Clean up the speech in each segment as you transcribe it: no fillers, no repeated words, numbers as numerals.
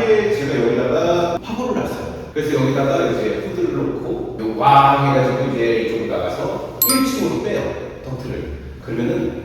만약에 제가 여기다가 화보를 놨어요. 그래서 여기다가 이제 후드를 놓고 왕 해가지고 이제 이쪽으로 나가서 1층으로 빼요, 덕트를. 그러면은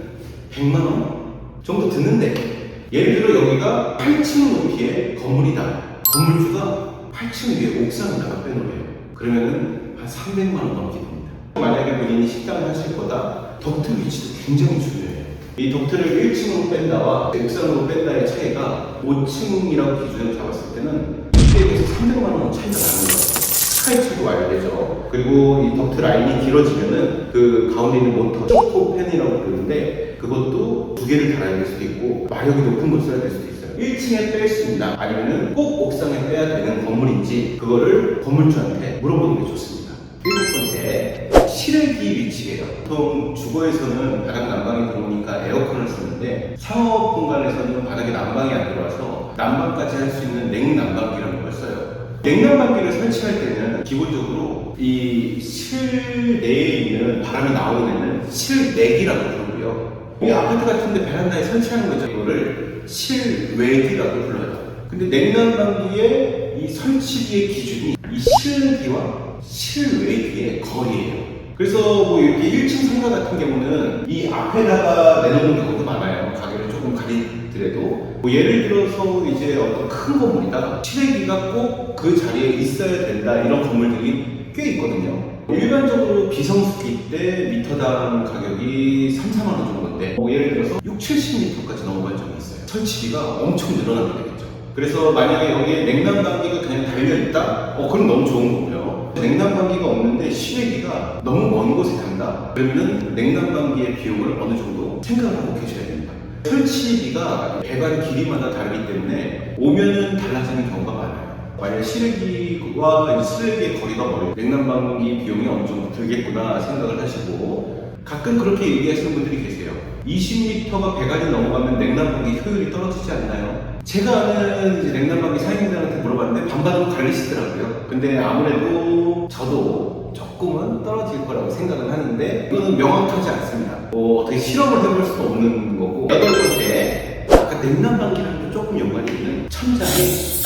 100만 원 정도 드는데, 예를 들어 여기가 8층 높이의 건물이다. 건물주가 8층 위에 옥상에다가 빼놓으래요. 그러면은 한 300만 원 넘게 됩니다. 만약에 본인이 식당을 하실 거다, 덕트 위치도 굉장히 중요해요. 이 덕트를 1층으로 뺀다와 옥상으로 뺀다의 차이가 5층이라고 기준을 잡았을 때는 200에서 300만 원 차이가 나는 거예요. 스카이츠도 와야 되죠. 그리고 이 덕트 라인이 길어지면은 그 가운데 있는 모터, 초코 팬이라고 부르는데 그것도 2개를 달아야 될 수도 있고 마력이 높은 걸 써야 될 수도 있어요. 1층에 뺄 수 있나 아니면은 꼭 옥상에 빼야 되는 건물인지 그거를 건물주한테 물어보는 게 좋습니다. 7번째, 실외기 위치예요. 보통 주거에서는 바닥 난방이 들어오니까 에어컨을 쓰는데 상업 공간에서는 바닥에 난방이 안 들어와서 난방까지 할 수 있는 냉난방기라는 걸 써요. 냉난방기를 설치할 때는 기본적으로 이 실내에 있는 바람이 나오는 데는 실내기라고 부르고요. 이 아파트 같은 데 베란다에 설치하는 거죠. 이거를 실외기라고 불러요. 근데 냉난방기의 이 설치기의 기준이 이 실내기와 실외기의 거리예요. 그래서 뭐 이렇게 1층 상가 같은 경우는 이 앞에다가 내놓는 경우도 많아요. 가게를 조금 가리더라도. 뭐 예를 들어서 이제 어떤 큰 건물이다. 실외기가 꼭 그 자리에 있어야 된다. 이런 건물들이 꽤 있거든요. 일반적으로 비성수기 때 미터당 가격이 3, 4만 원 정도인데 뭐 예를 들어서 6, 70m까지 넘어간 적이 있어요. 설치비가 엄청 늘어나게 되겠죠. 그래서 만약에 여기에 냉난방기가 그냥 달려있다? 그럼 너무 좋은 거고요. 냉난방기가 없는데 실외기가 너무 먼 곳에 간다? 그러면 냉난방기의 비용을 어느 정도 생각을 하고 계셔야 됩니다. 설치비가 배관 길이마다 다르기 때문에 오면은 달라지는 경우가 많아요. 만약 실외기와 실외기의 거리가 멀어요. 냉난방기 비용이 어느 정도 들겠구나 생각을 하시고 가끔 그렇게 얘기하시는 분들이 계세요. 20m가 배관이 넘어가면 냉난방기 효율이 떨어지지 않나요? 제가 아는 이제 냉난방기 사용자한테 물어봤는데 반반으로 갈리시더라고요. 근데 아무래도 저도 조금은 떨어질 거라고 생각을 하는데 이거는 명확하지 않습니다. 어떻게 실험을 해볼 수도 없는 거고. 8번째, 아까 냉난방기랑 조금 연관이 있는 천장의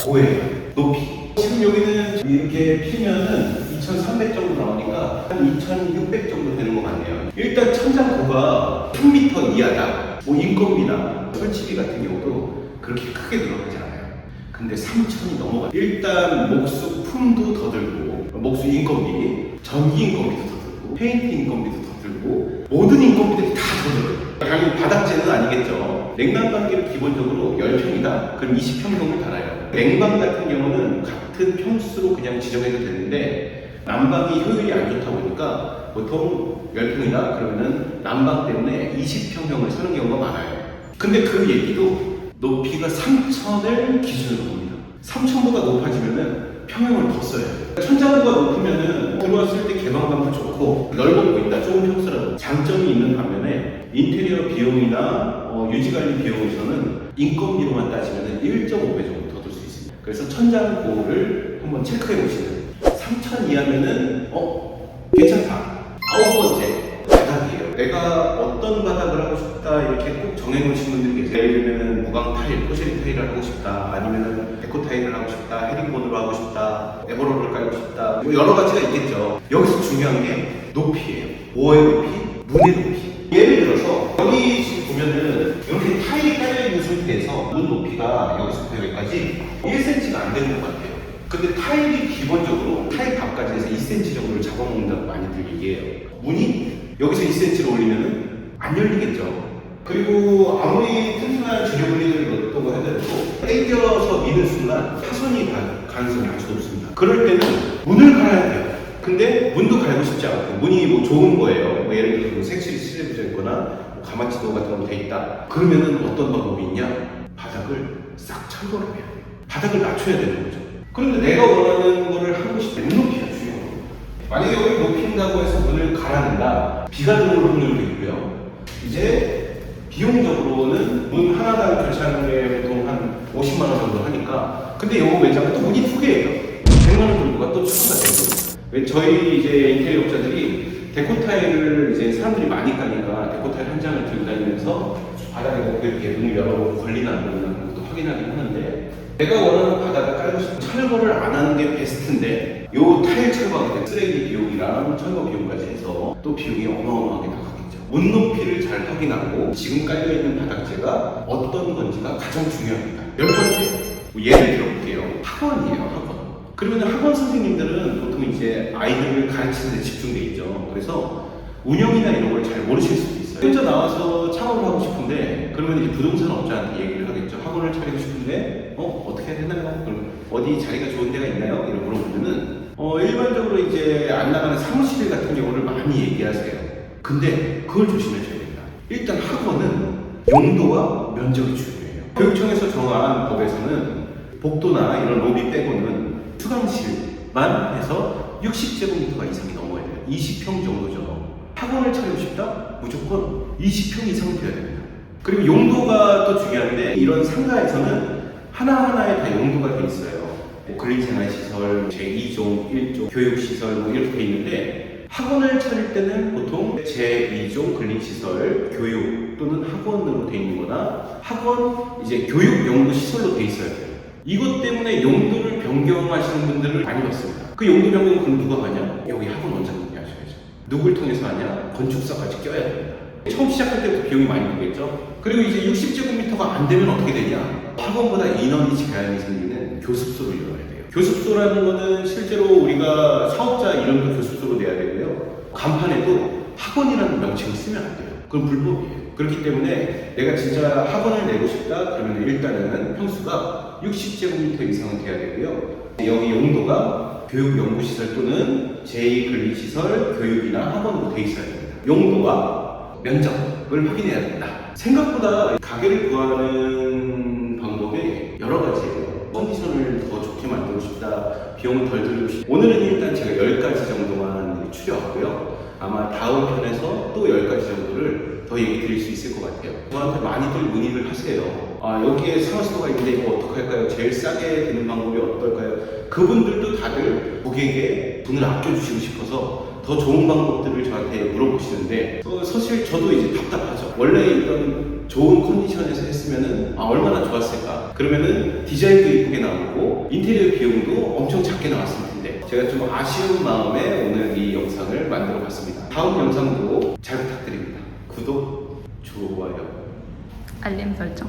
고해요. 높이. 지금 여기는 이렇게 피면은 2300 정도 나오니까 한 2600 정도 되는 것 같네요. 일단 천장고가 10m 이하다. 뭐 인건비나 설치비 같은 경우도 그렇게 크게 들어가지 않아요. 근데 3000이 넘어가요. 일단 목수 품도 더 들고, 목수 인건비, 전기 인건비도 더 들고, 페인트 인건비도 더 들고, 모든 인건비들이 다 더 들어요. 당연히 바닥재는 아니겠죠. 냉난방기를 기본적으로 10평이다? 그럼 20평형을 달아요. 냉방 같은 경우는 같은 평수로 그냥 지정해도 되는데 난방이 효율이 안 좋다 보니까 보통 10평이다? 그러면은 난방 때문에 20평형을 사는 경우가 많아요. 근데 그 얘기도 높이가 3000을 기준으로 봅니다. 3000보다 높아지면은 평형을 더 써요. 천장고가 높으면은 들어왔을 때 개방감도 좋고 넓어 보인다. 좁은 평수라도 장점이 있는 반면에 인테리어 비용이나 유지관리 비용에서는 인건비로만 따지면 1.5배 정도 더 들 수 있습니다. 그래서 천장고를 한번 체크해 보시면 3000 이하면은 괜찮다. 9번째, 바닥이에요. 내가 어떤 바닥을 하고 싶다 이렇게 꼭 정해놓으신 분들이 계세요. 예를 들면 무광 타일, 포쉐린 타일을 하고 싶다, 아니면 데코 타일을 하고 싶다, 헤링본으로 하고 싶다, 에버로를 깔고 싶다, 뭐 여러 가지가 있겠죠. 여기서 중요한 게 높이예요. 뭐의 높이? 문의 높이. 예를 들어서 여기 지금 보면은 이렇게 타일이 깔려있는 상태에서 문 높이가 여기서부터 여기까지 1cm가 안 되는 것 같아요. 근데 타일이 기본적으로 타일 값까지 해서 2cm 정도를 잡아먹는다고 많이들 얘기해요. 문이 여기서 2cm를 올리면은 안 열리겠죠. 그리고 아무리 튼튼한 주력 분리를 넣었다고 하더라도 당겨서 미는 순간 파손이 가능성이 아주 높습니다. 그럴 때는 문을 갈아야 돼요. 근데 문도 갈고 싶지 않고 문이 뭐 좋은 거예요. 뭐 예를 들어서 뭐 색칠이 칠해져 있거나 뭐 가마치도 같은 거 돼 있다. 그러면은 어떤 방법이 있냐? 바닥을 싹 철거를 해야 돼요. 바닥을 낮춰야 되는 거죠. 그런데 내가 원하는 거를 하고 싶은 높이가 중요해요. 만약에 여기 높인다고 해서 문을 갈아낸다. 비가 들어오는 확률도 있고요. 이제 비용적으로는 문 하나당 교체하는 게 보통 한 50만 원 정도 하니까. 근데 이 매장은 또 문이 2개예요. 100만 원 정도가 또 추가가 되고. 저희 이제 인테리어 업자들이 데코 타일을 이제 사람들이 많이 까니까 데코 타일 한 장을 들고 다니면서 바닥에 이렇게 문을 열어보고 걸리나 안 걸리나 그것도 확인하긴 하는데 내가 원하는 바닥을 깔고 싶은 철거를 안 하는 게 베스트인데 요 타일 철거하게 되면 쓰레기 비용이랑 철거 비용까지 해서 또 비용이 어마어마하게 나가겠죠. 문 높이를 잘 확인하고 지금 깔려있는 바닥재가 어떤 건지가 가장 중요합니다. 열 번째, 예를 들어볼게요. 학원이에요, 학원. 그러면 학원 선생님들은 보통 이제 아이들을 가르치는 데 집중돼 있죠. 그래서 운영이나 이런 걸 잘 모르실 수도 있어요. 혼자 나와서 창업을 하고 싶은데 그러면 이제 부동산 업자한테 얘기를 하겠죠. 학원을 차리고 싶은데 어떻게 해야 되나요? 그럼 어디 자리가 좋은 데가 있나요? 이런 물어보면은 일반적으로 이제 안 나가는 사무실 같은 경우를 많이 얘기하세요. 근데 그걸 조심하셔야 됩니다. 일단 학원은 용도와 면적이 중요해요. 교육청에서 정한 법에서는 복도나 이런 로비 빼고는 수강실만 해서 60제곱미터 이상이 넘어야 돼요. 20평 정도죠. 학원을 차리고 싶다? 무조건 20평 이상 되어야 됩니다. 그리고 용도가 또 중요한데 이런 상가에서는 하나하나에 다 용도가 돼 있어요. 근린생활시설, 제2종, 1종, 교육시설 뭐 이렇게 돼 있는데 학원을 차릴 때는 보통 제2종 근린시설, 교육 또는 학원으로 돼 있는 거나 학원, 이제 교육연구시설로 돼 있어야 돼요. 이것 때문에 용도를 변경하시는 분들을 많이 봤습니다. 그 용도 변경은 그럼 누가 하냐? 여기 학원 원장님이 하셔야죠. 누굴 통해서 하냐? 건축사까지 껴야 됩니다. 처음 시작할 때부터 비용이 많이 들겠죠? 그리고 이제 60제곱미터가 안 되면 어떻게 되냐? 학원보다 인원이 제한이 생기는 교습소를 이용해야 돼요. 교습소라는 거는 실제로 우리가 사업자 이름도 교습소로 내야 되고요. 간판에도 학원이라는 명칭을 쓰면 안 돼요. 그건 불법이에요. 그렇기 때문에 내가 진짜 학원을 내고 싶다 그러면 일단은 평수가 60제곱미터 이상은 돼야 되고요. 여기 용도가 교육연구시설 또는 제2근린시설, 교육이나 학원으로 돼 있어야 됩니다. 용도와 면적을 확인해야 된다. 생각보다 가게를 구하는 방법이 여러 가지예요. 컨디션을 더 좋게 만들고 싶다, 비용을 덜 들이고 싶다. 오늘은 일단 제가 10가지 정도만 추려왔고요. 아마 다음 편에서 또 10가지 정도를 더 얘기 드릴 수 있을 것 같아요. 저한테 많이들 문의를 하세요. 여기에 상하수도가 있는데 이거 어떡할까요? 제일 싸게 되는 방법이 어떨까요? 그분들도 다들 고객에게 돈을 아껴주시고 싶어서 더 좋은 방법들을 저한테 물어보시는데 사실 저도 이제 답답하죠. 원래 이런 좋은 컨디션에서 했으면은 얼마나 좋았을까. 그러면은 디자인도 이쁘게 나오고 인테리어 비용도 엄청 작게 나왔을 텐데 제가 좀 아쉬운 마음에 오늘 이 영상을 만들어 봤습니다. 다음 영상도 잘 부탁드립니다. 구독, 좋아요, 알림 설정.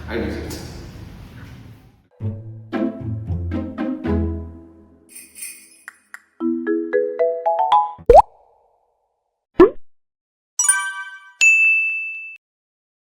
알림 설정.